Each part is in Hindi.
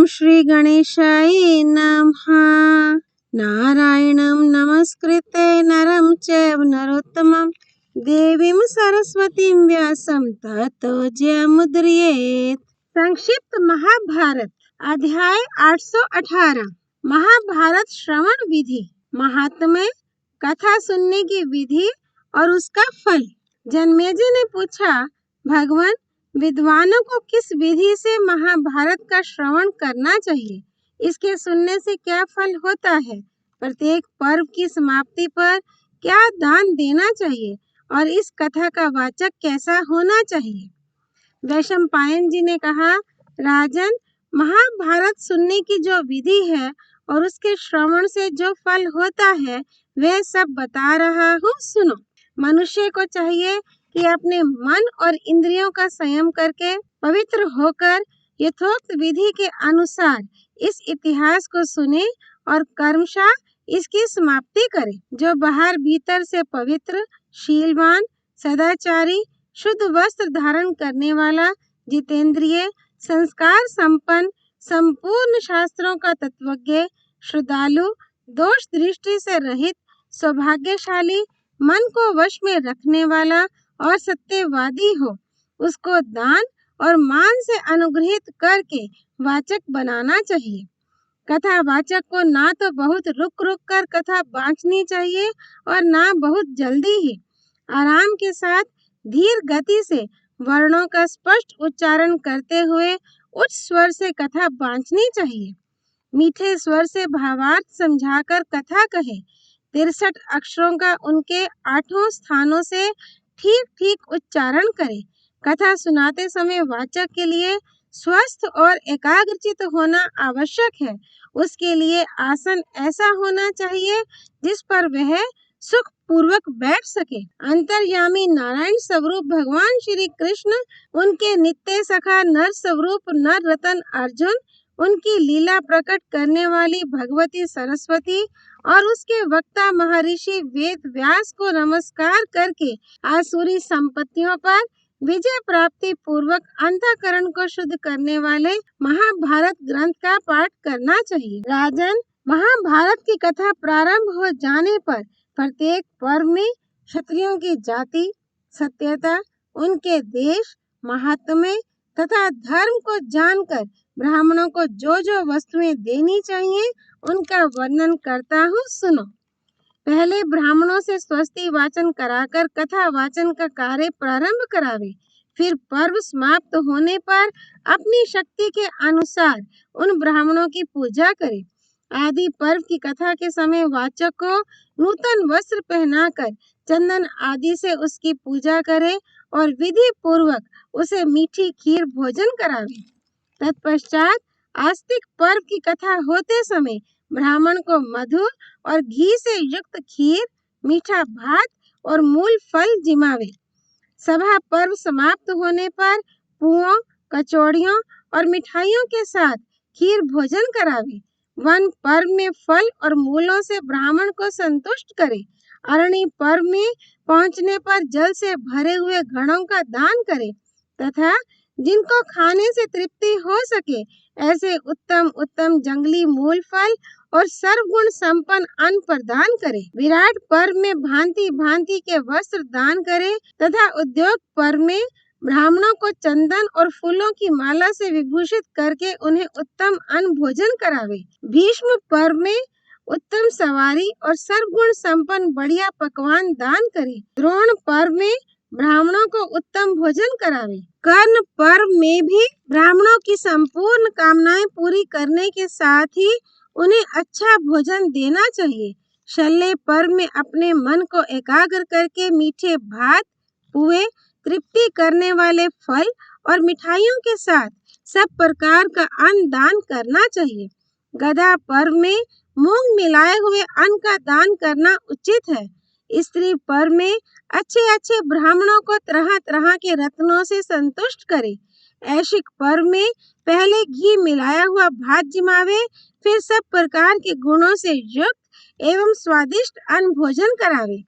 श्री गणेशाय नमः। नारायणं नमस्कृत्य नरं चैव नरोत्तमं देवीं सरस्वतीं व्यासं ततो जयमुदीरयेत्। संक्षिप्त महाभारत अध्याय 818 महाभारत श्रवण विधि। महात्म्य, कथा सुनने की विधि और उसका फल। जन्मेजय ने पूछा, भगवान, विद्वानों को किस विधि से महाभारत का श्रवण करना चाहिए? इसके सुनने से क्या फल होता है? प्रत्येक पर्व की समाप्ति पर क्या दान देना चाहिए और इस कथा का वाचक कैसा होना चाहिए? वैशंपायन जी ने कहा, राजन, महाभारत सुनने की जो विधि है और उसके श्रवण से जो फल होता है वह सब बता रहा हूँ, सुनो। मनुष्य को चाहिए कि अपने मन और इंद्रियों का संयम करके पवित्र होकर यथोक्त विधि के अनुसार इस इतिहास को सुने और कर्मशः इसकी समाप्ति करे। जो बाहर भीतर से पवित्र, शीलवान, सदाचारी, शुद्ध वस्त्र धारण करने वाला, जितेंद्रिय, संस्कार संपन्न, संपूर्ण शास्त्रों का तत्वज्ञ, श्रद्धालु, दोष दृष्टि से रहित, सौभाग्यशाली, मन को वश में रखने वाला और सत्यवादी हो, उसको दान और मान से अनुग्रहित करके वाचक बनाना चाहिए। कथा वाचक को ना तो बहुत रुक रुक कर कथा बांटनी चाहिए और ना बहुत जल्दी ही। आराम के साथ धीर गति से वर्णों का स्पष्ट उच्चारण करते हुए उच्च स्वर से कथा बांटनी चाहिए। मीठे स्वर से भावार्थ समझाकर कथा कहे। 63 अक्षरों का उनके 8 स्थानों से ठीक ठीक उच्चारण करे। कथा सुनाते समय वाचक के लिए स्वस्थ और एकाग्रचित होना आवश्यक है। उसके लिए आसन ऐसा होना चाहिए जिस पर वह सुख पूर्वक बैठ सके। अंतर्यामी नारायण स्वरूप भगवान श्री कृष्ण, उनके नित्य सखा नर स्वरूप नर रतन अर्जुन, उनकी लीला प्रकट करने वाली भगवती सरस्वती और उसके वक्ता महर्षि वेद व्यास को नमस्कार करके आसुरी संपत्तियों पर विजय प्राप्ति पूर्वक अंतःकरण को शुद्ध करने वाले महाभारत ग्रंथ का पाठ करना चाहिए। राजन, महाभारत की कथा प्रारंभ हो जाने पर प्रत्येक पर्व में क्षत्रियों की जाति, सत्यता, उनके देश, महात्म्य तथा धर्म को जानकर ब्राह्मणों को जो जो वस्तुएं देनी चाहिए उनका वर्णन करता हूँ, सुनो। पहले ब्राह्मणों से स्वस्ति वाचन कराकर कथा वाचन का कार्य प्रारंभ करावे। फिर पर्व समाप्त होने पर अपनी शक्ति के अनुसार उन ब्राह्मणों की पूजा करे। आदि पर्व की कथा के समय वाचक को नूतन वस्त्र पहनाकर चंदन आदि से उसकी पूजा करे और विधि पूर्वक उसे मीठी खीर भोजन करावे। तत्पश्चात आस्तिक पर्व की कथा होते समय ब्राह्मण को मधु और घी से युक्त खीर, मीठा भात और मूल फल जिमावे। सभा पर्व समाप्त होने पर पुओं, कचौड़ियों और मिठाइयों के साथ खीर भोजन करावे। वन पर्व में फल और मूलों से ब्राह्मण को संतुष्ट करे। अरणी पर्व में पहुंचने पर जल से भरे हुए घड़ों का दान करे तथा जिनको खाने से तृप्ति हो सके ऐसे उत्तम उत्तम जंगली मूल फल और सर्वगुण संपन्न अन्न प्रदान करे। विराट पर्व में भांति भांति के वस्त्र दान करे तथा उद्योग पर्व में ब्राह्मणों को चंदन और फूलों की माला से विभूषित करके उन्हें उत्तम अन्न भोजन करावे। भीष्म पर्व में उत्तम सवारी और सर्वगुण संपन्न बढ़िया पकवान दान करे। द्रोण पर्व में ब्राह्मणों को उत्तम भोजन करावे। कर्ण पर्व में भी ब्राह्मणों की संपूर्ण कामनाएं पूरी करने के साथ ही उन्हें अच्छा भोजन देना चाहिए। शल्य पर्व में अपने मन को एकाग्र करके मीठे भात, पुए, तृप्ति करने वाले फल और मिठाइयों के साथ सब प्रकार का अन्न दान करना चाहिए। गदा पर्व में मूंग मिलाए हुए अन्न का दान करना उचित है। स्त्री पर्व में अच्छे अच्छे ब्राह्मणों को तरह तरह के रत्नों से संतुष्ट करे। ऐशिक पर्व में पहले घी मिलाया हुआ भात जिमावे, फिर सब प्रकार के गुणों से युक्त एवं स्वादिष्ट अन्न भोजन करावे।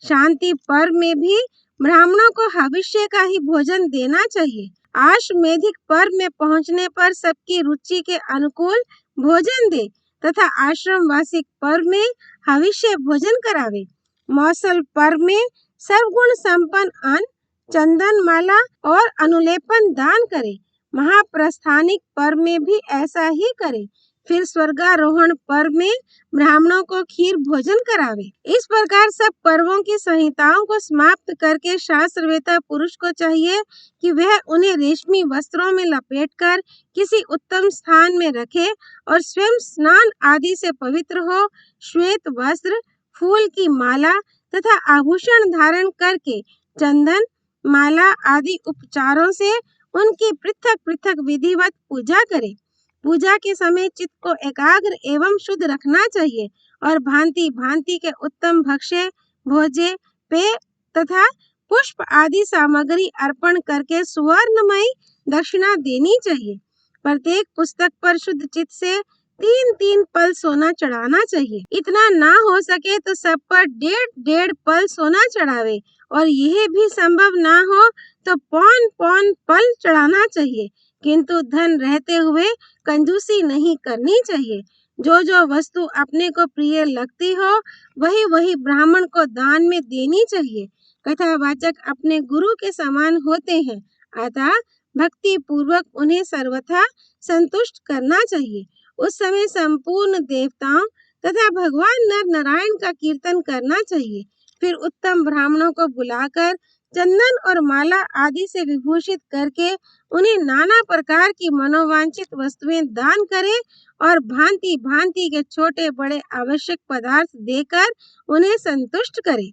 शांति पर्व में भी ब्राह्मणों को हविष्य का ही भोजन देना चाहिए। आश्वेधिक पर्व में पहुंचने पर सबकी रुचि के अनुकूल भोजन दे तथा आश्रम वार्षिक पर्व में हविष्य भोजन करावे। मौसल पर्व में सर्वगुण संपन्न अन्न, चंदन माला और अनुलेपन दान करे। महाप्रस्थानिक पर्व में भी ऐसा ही करे। फिर स्वर्गारोहण पर्व में ब्राह्मणों को खीर भोजन करावे। इस प्रकार सब पर्वों की संहिताओं को समाप्त करके शास्त्रवेत्ता पुरुष को चाहिए कि वह उन्हें रेशमी वस्त्रों में लपेटकर किसी उत्तम स्थान में रखे और स्वयं स्नान आदि से पवित्र हो। श्वेत वस्त्र, फूल की माला तथा आभूषण धारण करके चंदन माला आदि उपचारों से उनकी पृथक पृथक विधिवत पूजा करे। पूजा के समय चित्त को एकाग्र एवं शुद्ध रखना चाहिए और भांति भांति के उत्तम भक्ष्य, भोज्य, पेय तथा पुष्प आदि सामग्री अर्पण करके सुवर्णमयी दक्षिणा देनी चाहिए। प्रत्येक पुस्तक पर शुद्ध चित्त से 3-3 पल सोना चढ़ाना चाहिए। इतना ना हो सके तो सब पर 1.5 पल सोना चढ़ावे और यह भी संभव ना हो तो पौन पल चढ़ाना चाहिए। किंतु धन रहते हुए कंजूसी नहीं करनी चाहिए। जो वस्तु अपने को प्रिय लगती हो वही ब्राह्मण को दान में देनी चाहिए। कथावाचक अपने गुरु के समान होते हैं, अतः भक्ति पूर्वक उन्हें सर्वथा संतुष्ट करना चाहिए। उस समय संपूर्ण देवताओं तथा भगवान नर नारायण का कीर्तन करना चाहिए। फिर उत्तम ब्राह्मणों को बुलाकर चंदन और माला आदि से विभूषित करके उन्हें नाना प्रकार की मनोवांछित वस्तुएं दान करे और भांति भांति के छोटे बड़े आवश्यक पदार्थ देकर उन्हें संतुष्ट करे।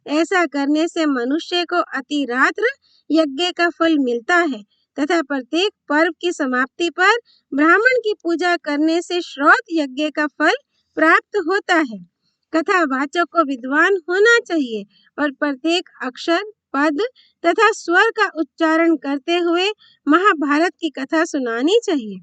ऐसा करने से मनुष्य को अतिरात्र यज्ञ का फल मिलता है तथा प्रत्येक पर्व की समाप्ति पर ब्राह्मण की पूजा करने से श्रौत यज्ञ का फल प्राप्त होता है। कथावाचक को विद्वान होना चाहिए और प्रत्येक अक्षर, पद तथा स्वर का उच्चारण करते हुए महाभारत की कथा सुनानी चाहिए।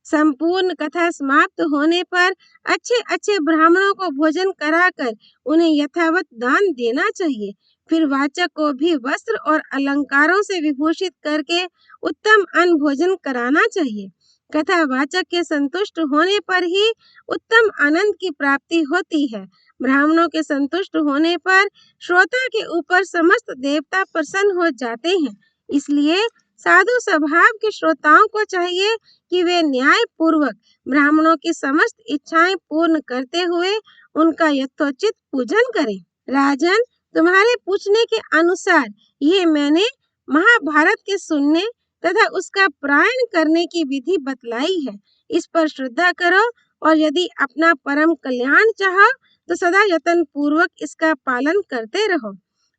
संपूर्ण कथा समाप्त होने पर अच्छे ब्राह्मणों को भोजन कराकर उन्हें यथावत दान देना चाहिए। फिर वाचक को भी वस्त्र और अलंकारों से विभूषित करके उत्तम अन्न भोजन कराना चाहिए। कथावाचक के संतुष्ट होने पर ही उत्तम आनंद की प्राप्ति होती है। ब्राह्मणों के संतुष्ट होने पर श्रोता के ऊपर समस्त देवता प्रसन्न हो जाते हैं। इसलिए साधु स्वभाव के श्रोताओं को चाहिए कि वे न्याय पूर्वक ब्राह्मणों की समस्त इच्छाएं पूर्ण करते हुए उनका यथोचित पूजन करें। राजन, तुम्हारे पूछने के अनुसार ये मैंने महाभारत के सुनने तथा उसका पारायण करने की विधि बतलाई है। इस पर श्रद्धा करो और यदि अपना परम कल्याण चाहो तो सदा यत्न पूर्वक इसका पालन करते रहो।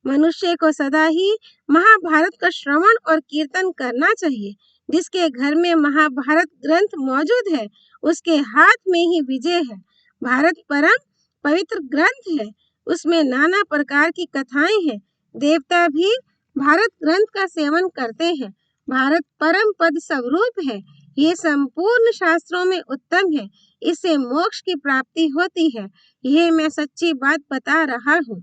मनुष्य को सदा ही महाभारत का श्रवण और कीर्तन करना चाहिए। जिसके घर में महाभारत ग्रंथ मौजूद है उसके हाथ में ही विजय है। भारत परम पवित्र ग्रंथ है, उसमें नाना प्रकार की कथाएं हैं। देवता भी भारत ग्रंथ का सेवन करते हैं। भारत परम पद स्वरूप है, ये संपूर्ण शास्त्रों में उत्तम है। इससे मोक्ष की प्राप्ति होती है, यह मैं सच्ची बात बता रहा हूँ।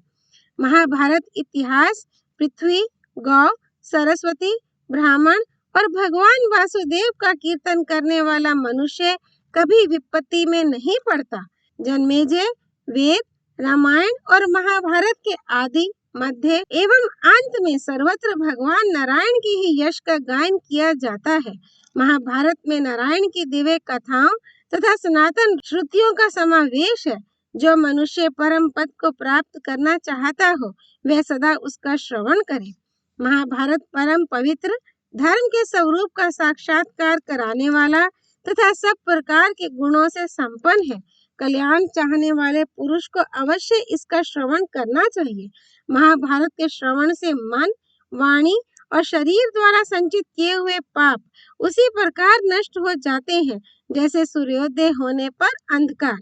महाभारत इतिहास पृथ्वी, गौ, सरस्वती, ब्राह्मण और भगवान वासुदेव का कीर्तन करने वाला मनुष्य कभी विपत्ति में नहीं पड़ता। जन्मेजय वेद, रामायण और महाभारत के आदि, मध्य एवं अंत में सर्वत्र भगवान नारायण की ही यश का गायन किया जाता है। महाभारत में नारायण की दिव्य कथाओं तथा सनातन श्रुतियों का समावेश है। जो मनुष्य परम पद को प्राप्त करना चाहता हो वह सदा उसका श्रवण करे। महाभारत परम पवित्र धर्म के स्वरूप का साक्षात्कार कराने वाला तथा सब प्रकार के गुणों से संपन्न है। कल्याण चाहने वाले पुरुष को अवश्य इसका श्रवण करना चाहिए। महाभारत के श्रवण से मन, वाणी और शरीर द्वारा संचित किए हुए पाप उसी प्रकार नष्ट हो जाते हैं जैसे सूर्योदय होने पर अंधकार।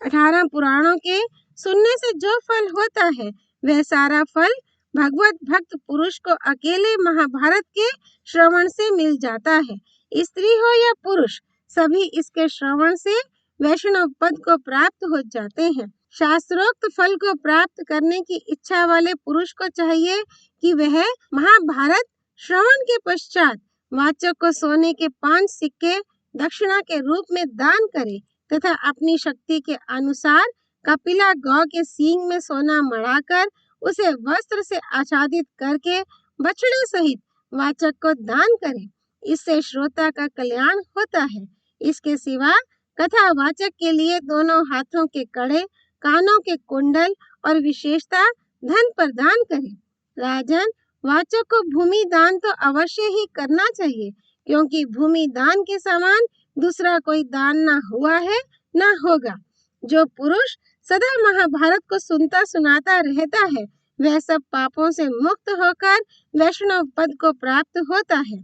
18 पुराणों के सुनने से जो फल होता है वह सारा फल भगवत भक्त पुरुष को अकेले महाभारत के श्रवण से मिल जाता है। स्त्री हो या पुरुष सभी इसके श्रवण से वैष्णव पद को प्राप्त हो जाते हैं। शास्त्रोक्त फल को प्राप्त करने की इच्छा वाले पुरुष को चाहिए कि वह महाभारत श्रवण के पश्चात वाचक को सोने के 5 सिक्के दक्षिणा के रूप में दान करे तथा अपनी शक्ति के अनुसार कपिला गौ के सींग में सोना मढ़ाकर उसे वस्त्र से आच्छादित करके बछड़े सहित वाचक को दान करे। इससे श्रोता का कल्याण होता है। इसके सिवा कथा वाचक के लिए दोनों हाथों के कड़े, कानों के कुंडल और विशेषता धन प्रदान करे। राजन, वाचक को भूमि दान तो अवश्य ही करना चाहिए, क्योंकि भूमि दान के समान दूसरा कोई दान ना हुआ है ना होगा। जो पुरुष सदा महाभारत को सुनता सुनाता रहता है वह सब पापों से मुक्त होकर वैष्णव पद को प्राप्त होता है।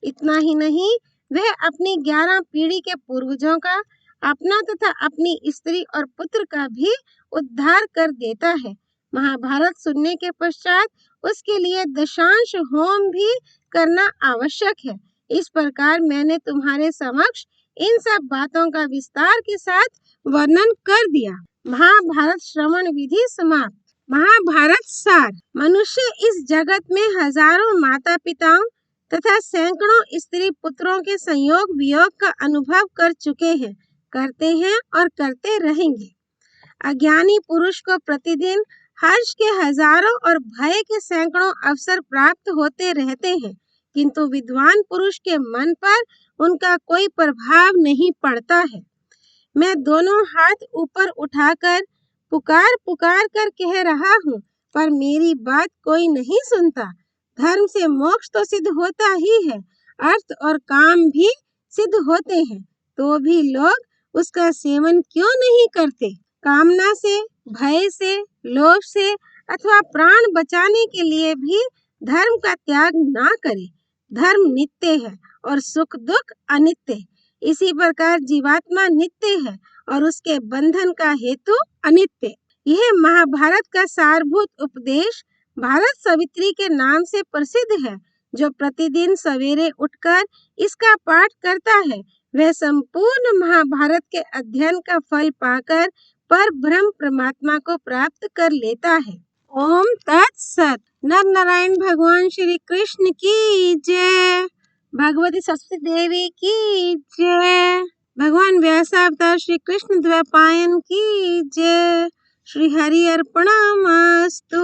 इतना ही नहीं, वह अपनी 11 पीढ़ी के पूर्वजों का, अपना तथा अपनी स्त्री और पुत्र का भी उद्धार कर देता है। महाभारत सुनने के पश्चात उसके लिए दशांश होम भी करना आवश्यक है। इस प्रकार मैंने तुम्हारे समक्ष इन सब बातों का विस्तार के साथ वर्णन कर दिया। महाभारत श्रवण विधि समाप्त। महाभारत सार। मनुष्य इस जगत में हजारों माता पिताओं तथा सैकड़ों स्त्री पुत्रों के संयोग वियोग का अनुभव कर चुके हैं, करते हैं और करते रहेंगे। अज्ञानी पुरुष को प्रतिदिन हर्ष के हजारों और भय के सैकड़ों अवसर प्राप्त होते रहते हैं, किंतु विद्वान पुरुष के मन पर उनका कोई प्रभाव नहीं पड़ता है। मैं दोनों हाथ ऊपर उठाकर पुकार पुकार कर कह रहा हूँ, पर मेरी बात कोई नहीं सुनता। धर्म से मोक्ष तो सिद्ध होता ही है, अर्थ और काम भी सिद्ध होते हैं, तो भी लोग उसका सेवन क्यों नहीं करते? कामना से, भय से, लोभ से अथवा प्राण बचाने के लिए भी धर्म का त्याग ना करे। धर्म नित्य है और सुख दुख अनित्य। इसी प्रकार जीवात्मा नित्य है और उसके बंधन का हेतु अनित्य। यह महाभारत का सारभूत उपदेश भारत सवित्री के नाम से प्रसिद्ध है। जो प्रतिदिन सवेरे उठकर इसका पाठ करता है वह संपूर्ण महाभारत के अध्ययन का फल पाकर पर ब्रह्म परमात्मा को प्राप्त कर लेता है। ओम तत्सत। नर नारायण भगवान श्री कृष्ण की जय। भगवती सरस्वती देवी की जय। भगवान व्यासावतार श्री कृष्ण द्वैपायन की जय। श्री हरि अर्पणमस्तु।